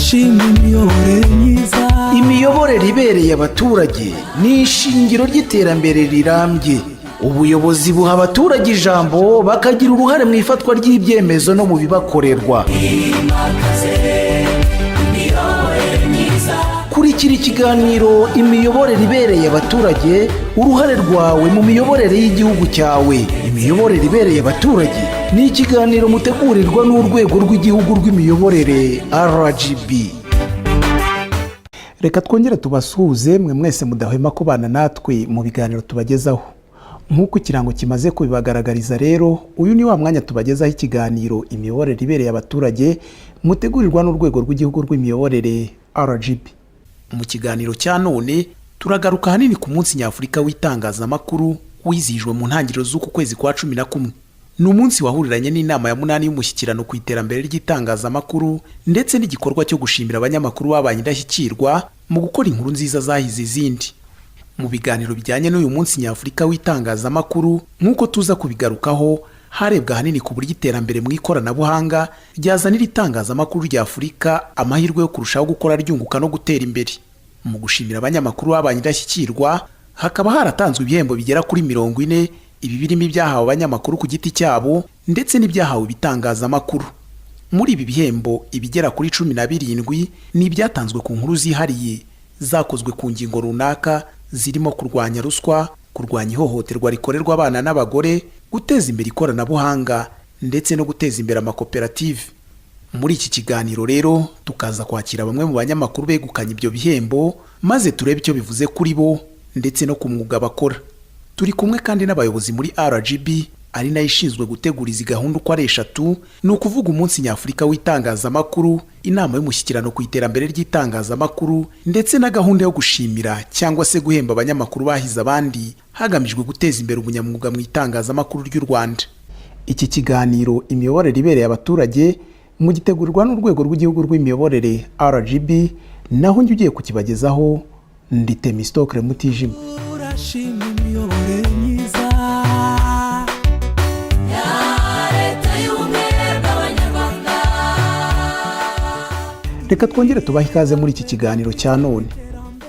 turashima imiyoborere myiza. Imiyoborere ibereye abaturage ni ishingiro ry'iterambere rirambye. Ubuyobozi buha abaturage ijambo bakagira uruhare mu ifatwa ry'ibyemezo no mu bibakorerwa. Kurikira ikiganiro imiyoborere ibereye abaturage, uruhare rwawe mu miyoborere y'igihugu cyawe. Imiyoborere ibereye abaturage ni ikiganiro mutegurirwa n'urwego rw'igihugu rw'imiyoborere RGB. Reka twongere tubasuhuze mwe mwese mudahwema kubana natwe mu biganiro tubagezaho. Nk'uko ikirango kimaze kubibagaragariza rero, uyu ni wa mwanya tubagezaho ikiganiro imiyoborere ibereye abaturage mutegurirwa n'urwego rw'igihugu rw'imiyoborere RGB. Mu kiganiro cya none turagaruka hanini ku munsi nyafurika w'itangazamakuru wizihijwe mu ntangiriro z'uku kwezi kwa 11. Ni umunsi wahuriranye n'inama ya 8 y'umushyikirano ku iterambere ry'itangazamakuru ndetse n'igikorwa cyo gushimira abanyamakuru babanye indashyikirwa mu gukora inkuru nziza zahize izindi. Mu biganiro bijyanye n'uyu munsi nyafurika w'itangazamakuru, nk'uko tuza kubigarukaho, harebwa hanini ku buryo iterambere mu ikoranabuhanga ryazanira itangazamakuru rya Afurika amahirwe yo kurushaho gukora ryunguka no gutera imbere. Mu gushimira abanyamakuru babanye indashyikirwa, hakaba haratanzwe ibihembo bigera kuri 40, ibi birimo ibyahawe abanyamakuru ku giti cyabo ndetse n'ibyahawe ibitangazamakuru. Muri ibi bihembo ibigera kuri 17 ni ibyatanzwe ku nkuru zihariye zakozwe ku ngingo runaka, zirimo kurwanya ruswa, kurwanya ihohoterwa rikorerwa abana n'abagore, guteza imbere ikoranabuhanga ndetse no guteza imbere amakoperative. Muri iki kiganiro rero tukaza kwakira bamwe mu banyamakuru begukanye ibyo bihembo, maze turebe icyo bivuze kuri bo ndetse no ku mwuga bakora. Turi kumwe kandi n'abayobozi muri RGB, ari nayo ishinzwe gutegura izi gahunda uko ari 3, ni ukuvuga umunsi nyafurika w'itangazamakuru, inama y'umushyikirano ku iterambere ry'itangazamakuru ndetse na gahunda yo gushimira cyangwa se guhemba abanyamakuru bahize abandi hagamijwe guteza imbere ubunyamwuga mu itangazamakuru ry'u Rwanda. Iki kiganiro imiyoborere ibereye abaturage mu gitegurirwa n'urwego rw'igihugu rw'imiyoborere RGB, naho njye ugiye kukibagezaho ndi Temistokle Mutijima. Turashima imiyoborere myiza. Reka twongere tubahe ikaze muri iki kiganiro cya none.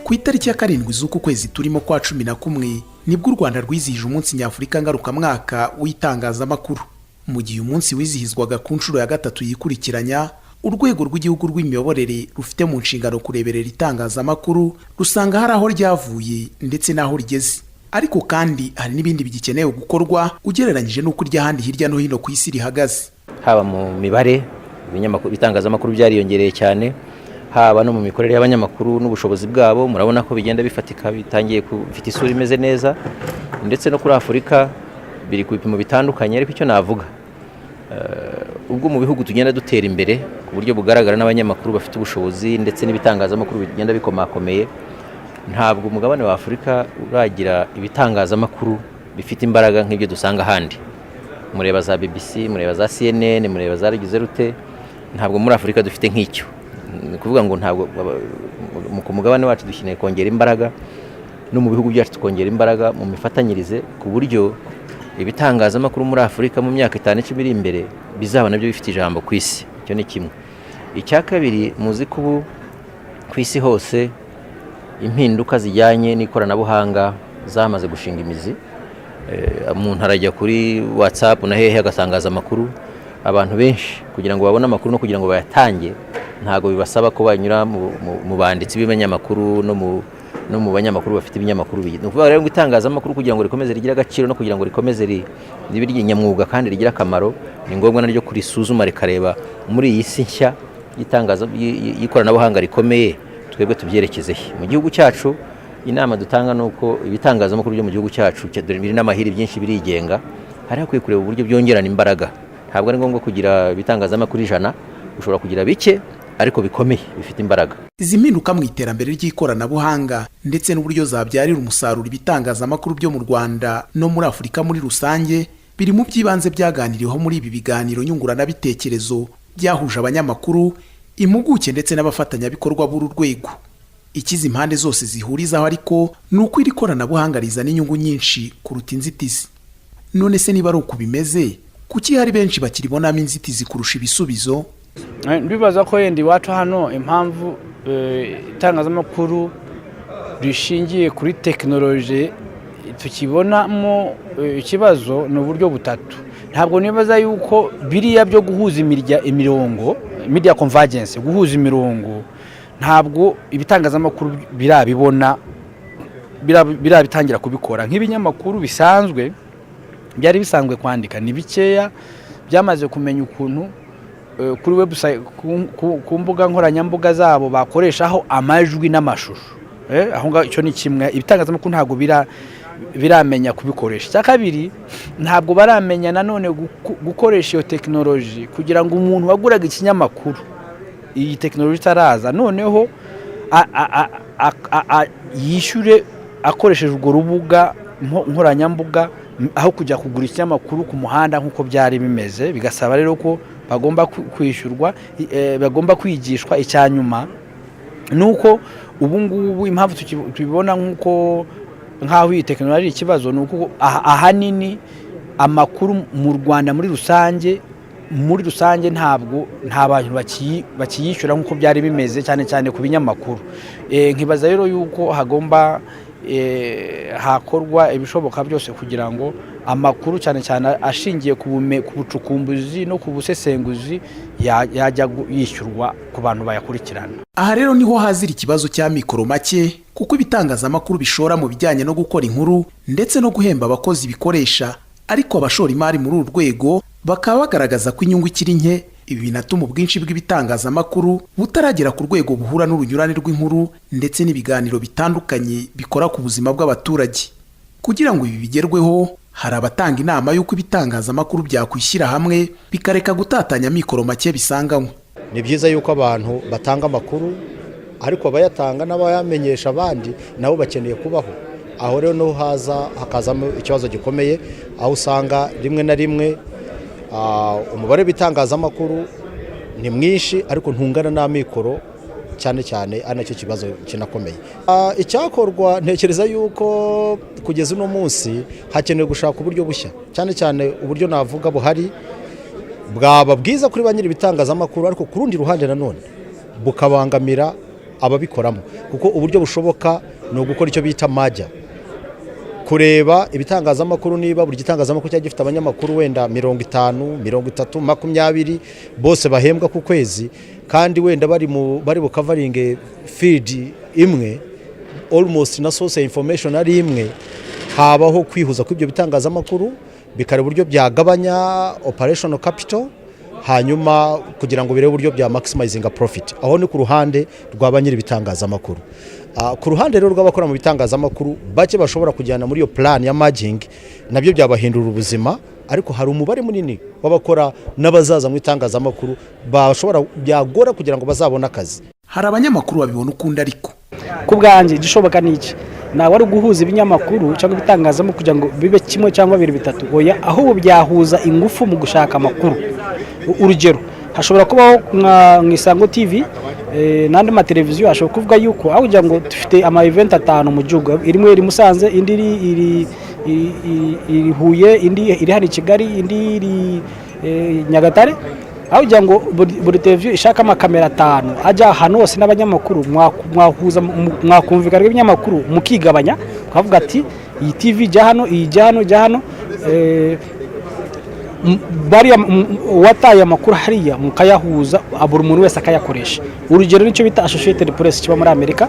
Ku itariki ya 7 z'uku kwezi turimo kwa 11 nibwo u Rwanda rwizihije umunsi nyafurika ngarukamwaka w'itangazamakuru. Mu gihe umunsi wizihizwaga ku nshuro ya 3 yikurikiranya, urwego rw'igihugu rw'imiyoborere rufite mu nshingano kureberera itangazamakuru rusanga hari aho ryavuye ndetse n'aho rigeze. Ariko kandi hari n'ibindi bigikenewe gukorwa ugereranyije n'uko ry'ahandi hirya no hino ku isi rihagaze. Haba mu mibare ibitangazamakuru byariyongereye cyane, haba no mu mikorere y'abanyamakuru n'ubushobozi bwabo, murabona ko bigenda bifatika, bitangiye kufite isura imeze neza, ndetse no kuri Afurika biri ku bipimo bitandukanye. Ariko icyo navuga, ubwo mu bihugu tugenda dutera imbere ku buryo bugaragara n'abanyamakuru bafite ubushobozi ndetse n'ibitangazamakuru bigenda bikomakomeye, ntabwo umugabane wa Afurika uragira ibitangazamakuru bifite imbaraga nk'ibyo dusanga ahandi. Mureba za BBC, mureba za CNN, mureba za Rugize Rute, ntabwo muri Afurika dufite nk'icyo. Ni kuvuga ngo ntabwo ku mugabane wacu dukeneye kongera imbaraga, no mu bihugu byacu tukongera imbaraga mu mifatanyirize, ku buryo ibitangazamakuru muri Afurika mu myaka 5 iri imbere bizaba nabyo bifite ijambo ku isi. Icyo ni kimwe. Icya kabiri, muzi ko ubu ku isi hose impinduka zijyanye n'ikoranabuhanga zamaze gushinga imizi. Umuntu arajya kuri WhatsApp na hehe agasangaza amakuru. Abantu benshi kugira ngo babone amakuru no kugira ngo bayatange, ntago bibasaba ko banyura mu banditsi b'ibinyamakuru no mu banyamakuru bafite ibinyamakuru bigi. No kuvuga rero ngo itangazamakuru kugira ngo rikomeze rigira agaciro no kugira ngo rikomeze ribirye nyamwuga kandi rigira akamaro, ni ngombwa naryo kurisuzuma rikareba muri iyi si nshya y'ikoranabuhanga rikomeye twebwe tubyerekezehe. Mu gihugu cyacu inama dutanga nuko ibitangazamakuru byo mu gihugu cyacu biri n'amahiri byinshi birigenga, hari hakwiye kureba uburyo byongerana imbaraga. Ntabwo ari ngombwa kugira ibitangazamakuru 100, ushobora kugira bike ariko bikomeye bifite imbaraga. Izi mpinduka mu iterambere ry'ikoranabuhanga ndetse n'uburyo zabyarira umusaruro ibitangazamakuru byo mu Rwanda no muri Afurika muri rusange biri mu by'ibanze byaganiriyeho muri ibi biganiro nyunguranabitekerezo byahuje abanyamakuru, impuguke ndetse n'abafatanyabikorwa b'uru rwego. Ikizi impande zose zihurizaho ariko ni uko iri koranabuhanga rizana inyungu nyinshi kuruta inzitizi. None se niba ari uko bimeze, kuki hari benshi bakiribonamo inzitizi kurusha ibisubizo? Ndibaza ko yenda iwacu hano impamvu itangazamakuru rishingiye kuri tekinoloji tukibonamo ikibazo ni uburyo butatu. Ntabwo nibaza yuko biriya byo guhuza imirongo media convergence, guhuza imirongo, ntabwo ibitangazamakuru birabitangira kubikora. Nk'ibinyamakuru bisanzwe byari bisanzwe kwandika ni bikeya, byamaze kumenya ukuntu kuri website ku mbuga nkoranyambuga zabo bakoreshaho amajwi n'amashusho. Aho ngaho icyo ni kimwe. Ibitangazamakuru ntabwo biramenya kubikoresha. Cya kabiri, ntabwo baramenya nanone gukoresha iyo tekinoloji kugira ngo umuntu waguraga ikinyamakuru iyi tekinoloji itaraza noneho yishyure akoresheje urwo rubuga nkoranyambuga aho kujya kugura ikinyamakuru ku muhanda nk'uko byari bimeze. Bigasaba rero ko bagomba kwishyurwa, bagomba kwigishwa. Icyanyuma nuko ubu ngubu impamvu tubibona nk'aho iyi tekinoloji ari ikibazo, nuko ahanini amakuru mu Rwanda muri rusange nta bantu bakiyishyura nk'uko byari bimeze, cyane cyane ku binyamakuru. Nkibaza rero yuko hakorwa ibishoboka byose kugira ngo amakuru cyane cyane ashingiye ku bucukumbuzi no ku busesenguzi yajya yishyurwa ku bantu bayakurikirana. Aha rero niho hazira ikibazo cya mikoro make, kuko ibitangazamakuru bishora mu bijyanye no gukora inkuru ndetse no guhemba abakozi bikoresha, ariko abashora imari muri uru rwego bakaba bagaragaza ko inyungu ikiri nke. Ibi binatuma ubwinshi bw'ibitangazamakuru butaragera ku rwego buhura n'urunyurane rw'inkuru ndetse n'ibiganiro bitandukanye bikora ku buzima bw'abaturage. Kugira ngo ibi bigerweho, hari abatanga inama y'uko ibitangazamakuru byakwishyira hamwe bikareka gutatanya mikoro make bisanganywe. Ni byiza yuko abantu batanga amakuru, ariko abayatanga n'abayamenyesha abandi nabo bakeneye kubaho. Aho rero no hakazamo ikibazo gikomeye, aho usanga rimwe na rimwe umubare w'ibitangazamakuru ni mwinshi ariko ntungana n'amikoro, cyane cyane ari nacyo kibazo kinakomeye. Icyakorwa, ntekereza yuko kugeza uno munsi hakenewe gushaka uburyo bushya, cyane cyane uburyo navuga buhari bwaba bwiza kuri ba nyiri ibitangazamakuru, ariko ku rundi ruhande nanone bukabangamira ababikoramo, kuko uburyo bushoboka ni ugukora icyo bita majya, kureba ibitangazamakuru niba buri gitangazamakuru cyari gifite abanyamakuru wenda 50, 30, 20 bose bahembwa ku kwezi, kandi wenda bari bukavaringe feed imwe almost na source information ari imwe. Habaho kwihuza kw'ibyo bitangazamakuru bikare uburyo byagabanya operational capital, hanyuma kugira ngo birebe uburyo bya maximizing profit. Aho ni ku ruhande rw'abanyiri bitangazamakuru. Ku ruhande rero rw'abakora mu bitangazamakuru bake bashobora kujyana muri iyo plan ya merging, nabyo byabahindura ubuzima, ariko hari umubare munini w'abakora n'abazaza mu itangazamakuru bashobora byagora kugira ngo bazabone akazi. Hari abanyamakuru babibona ukundi, ariko ku bwanjye gishoboka n'iki nawe ari guhuza ibinyamakuru cyangwa ibitangazamakuru kugira ngo bibe kimwe cyangwa bibiri bitatu. Oya, aho byahuza ingufu mu gushaka amakuru. Urugero, hashobora kubaho mu Isango TV n'andi mateleviziyo ashobora kuvuga yuko aho kugira ngo dufite ama event 5 mu gihugu, irimwe iri Musanze, indi iri Huye, indi iri hano i Kigali, indi iri Nyagatare. Aho kugira ngo buri televiziyo ishaka amakamera 5 ajya ahantu hose n'abanyamakuru, mwahuza mwakumvikana ibinyamakuru mukigabanya, ukavuga ati iyi TV jya hano, iyi jya hano, bariya wataye amakuru hariya mukayahuza, buri muntu wese akayakoresha. Urugero nicyo bita Associated Press kiba muri Amerika,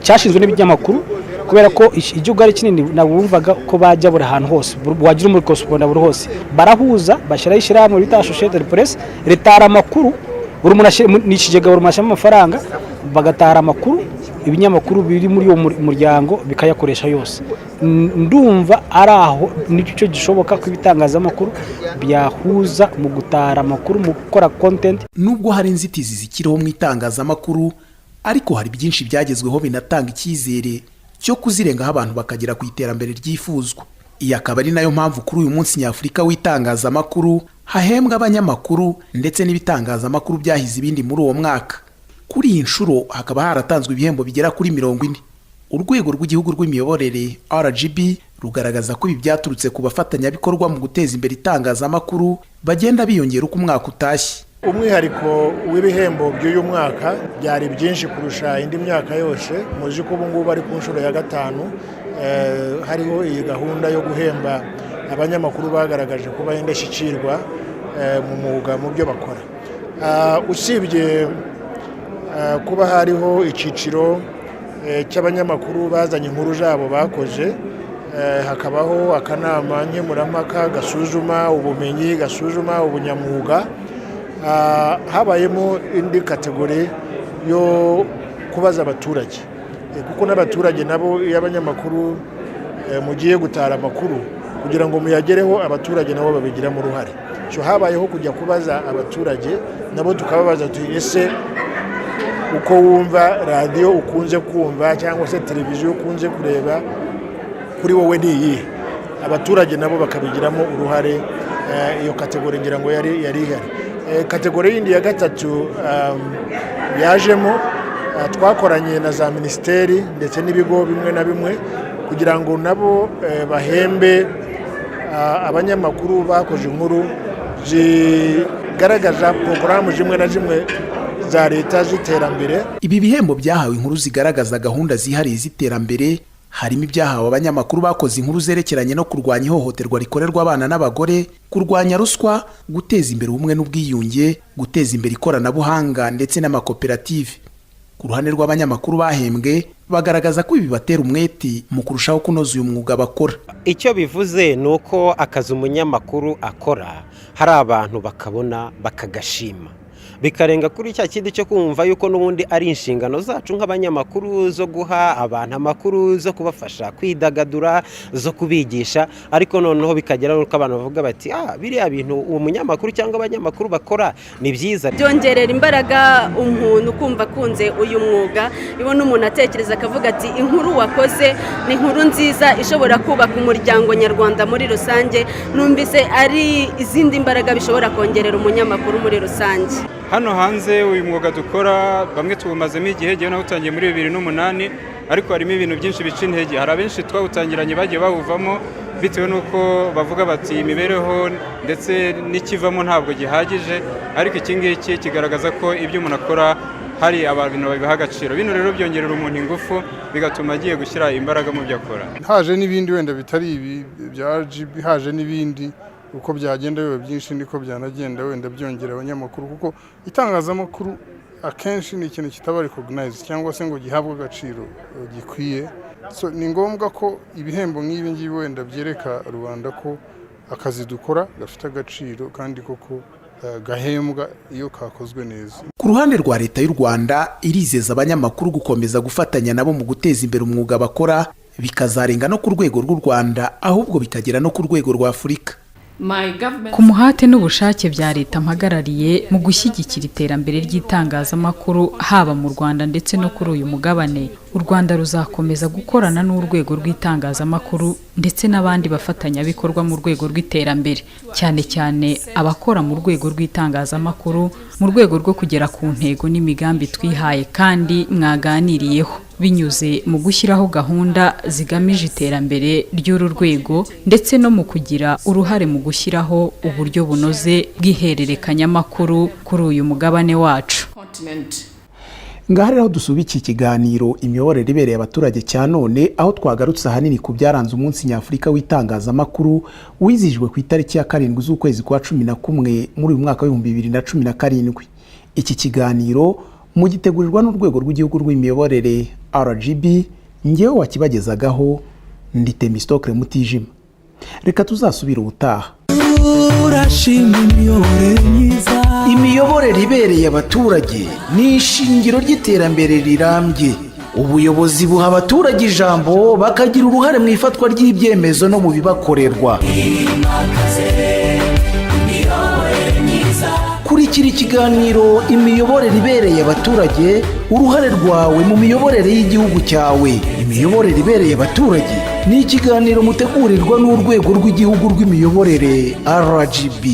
cyashinzwe n'ibinyamakuru, kubera ko igihugu ari kinini nabumvaga ko bajya buri ahantu hose, wagira muri correspondent buri hose, barahuza bashyiraho ishyirahamwe bita Associated Press, ritara amakuru, buri muntu n'ikigega buri mashyamo amafaranga, bagatara amakuru, ibinyamakuru biri muri uwo muryango bikayakoresha yose. Ndumva ari aho nicyo gishoboka ko ibitangazamakuru byahuza mu gutara amakuru, mu gukora content. Nubwo hari inzitizi zikiriho mu itangazamakuru, ariko hari byinshi byagezweho binatanga icyizere cyo kuzirengaho abantu bakagera ku iterambere ryifuzwa. Iyi akaba ari nayo mpamvu kuri uyu munsi nyafurika w'itangazamakuru hahembwa abanyamakuru ndetse n'ibitangazamakuru byahize ibindi muri uwo mwaka. Kuri iyi nshuro hakaba haratanzwe ibihembo bigera kuri 40. Urwego rw'igihugu rw'imiyoborere RGB rugaragaza ko ibi byaturutse ku bafatanyabikorwa mu guteza imbere itangazamakuru bagenda biyongera uko umwaka utashye. umwihariko w'ibihembo by'uyu mwaka byari byinshi kurusha indi myaka yose. Muzi ko ubu ngubu ari ku nshuro ya 5 hariho iyi gahunda yo guhemba abanyamakuru bagaragaje kuba indashyikirwa mu mwuga mu byo bakora. Usibye kuba hariho icyiciro cy'abanyamakuru bazanye inkuru zabo bakoze, hakabaho akanama nkemurampaka gasuzuma ubumenyi, gasuzuma ubunyamwuga. Habayemo indi kategori yo kubaza abaturage, kuko n'abaturage nabo iyo abanyamakuru mugiye gutara amakuru kugira ngo muyagereho, abaturage nabo babigiramo uruhare. So habayeho kujya kubaza abaturage, nabo tukababaza tuti ese uko wumva radio ukunze kumva cyangwa se televiziyo ukunze kureba kuri wowe ni iyi? Abaturage nabo bakabigiramo uruhare. Iyo kategori ngira ngo yari ihari. Kategori yindi ya 3 yajemo, twakoranye na za ministeri ndetse n'ibigo bimwe na bimwe kugira ngo nabo bahembe abanyamakuru bakoze inkuru zigaragaza porogaramu zimwe na zimwe za leta z'iterambere. Ibi bihembo byahawe inkuru zigaragaza gahunda zihariye z'iterambere, harimo ibyahawe abanyamakuru bakoze inkuru zerekeranye no kurwanya ihohoterwa rikorerwa abana n'abagore, kurwanya ruswa, guteza imbere ubumwe n'ubwiyunge, guteza imbere ikoranabuhanga ndetse n'amakoperative. Ku ruhande rw'abanyamakuru bahembwe, bagaragaza ko ibi batera umwete mu kurushaho kunoza uyu mwuga bakora. Icyo bivuze ni uko akazi umunyamakuru akora hari abantu bakabona bakagashima, bikarenga kuri cya kindi cyo kumva yuko n'ubundi ari inshingano zacu nk'abanyamakuru zo guha abantu amakuru, zo kubafasha kwidagadura, zo kubigisha, ariko noneho bikagera nuko abantu bavuga bati biriya bintu uwo munyamakuru cyangwa abanyamakuru bakora ni byiza. Byongerera imbaraga umuntu kumva kunze uyu mwuga, ibona umuntu atekereza akavuga ati inkuru wakoze ni inkuru nziza ishobora kubaka umuryango nyarwanda muri rusange. Numvise ari izindi mbaraga bishobora kongerera umunyamakuru muri rusange. Hano hanze uyu mwuga dukora bamwe tubumazemo igihe, gihe naho utangiye muri 2008, ariko harimo ibintu byinshi bica intege. Hari abenshi twawutangiranye bagiye bawuvamo bitewe nuko bavuga bati imibereho ndetse n'ikivamo ntabwo gihagije, ariko iki ngiki kigaragaza ko ibyo umuntu akora hari abantu babiha agaciro. Bino rero byongerera umuntu ingufu, bigatuma agiye gushyira imbaraga mu byo akora. Haje n'ibindi wenda bitari ibi bya RGB, haje n'ibindi uko byagenda biba byinshi niko byanagenda wenda byongera abanyamakuru, kuko itangazamakuru akenshi ni ikintu kitaba recognized cyangwa se ngo gihabwe agaciro gikwiye. So ni ngombwa ko ibihembo nk'ibi ngibi wenda byereka rubanda ko akazi dukora gafite agaciro kandi koko gahembwa iyo kakozwe neza. Ku ruhande rwa leta y'u Rwanda irizeza abanyamakuru gukomeza gufatanya nabo mu guteza imbere umwuga bakora, bikazarenga no ku rwego rw'u Rwanda, ahubwo bikagera no ku rwego rwa Afurika. Ku muhate n'ubushake bya leta mpagarariye mu gushyigikira iterambere ry'itangazamakuru haba mu Rwanda ndetse no kuri uyu mugabane, u Rwanda ruzakomeza gukorana n'urwego rw'itangazamakuru ndetse n'abandi bafatanyabikorwa mu rwego rw'iterambere, cyane cyane abakora mu rwego rw'itangazamakuru mu rwego rwo kugera ku ntego n'imigambi twihaye kandi mwaganiriyeho, binyuze mu gushyiraho gahunda zigamije iterambere ry'uru rwego ndetse no mu kugira uruhare mu gushyiraho uburyo bunoze bw'ihererekanyamakuru kuri uyu mugabane wacu. Ngaha rero dusubika ikiganiro imiyoborere ibereye abaturage cya none, aho twagarutse ahanini ku byaranze umunsi nyafurika w'itangazamakuru wizihijwe ku itariki ya 7 z'ukwezi kwa 11 muri uyu mwaka wa 2017. Iki kiganiro mugitegurirwa n'urwego rw'igihugu rw'imiyoborere RGB, ngewe wakibagezagaho ndi Temistokle Mutijima. Reka tuzasubira ubutaha. Urashima imiyoborere myiza. Imiyoborere ibereye abaturage ni ishingiro ry'iterambere rirambye. Ubuyobozi buha abaturage ijambo bakagira uruhare mu ifatwa ry'ibyemezo no mu bibakorerwa. Kurikira ikiganiro imiyoborere ibereye abaturage, uruhare rwawe mu miyoborere y'igihugu cyawe. Imiyoborere ibereye abaturage ni ikiganiro mutegurirwa n'urwego rw'igihugu rw'imiyoborere RGB.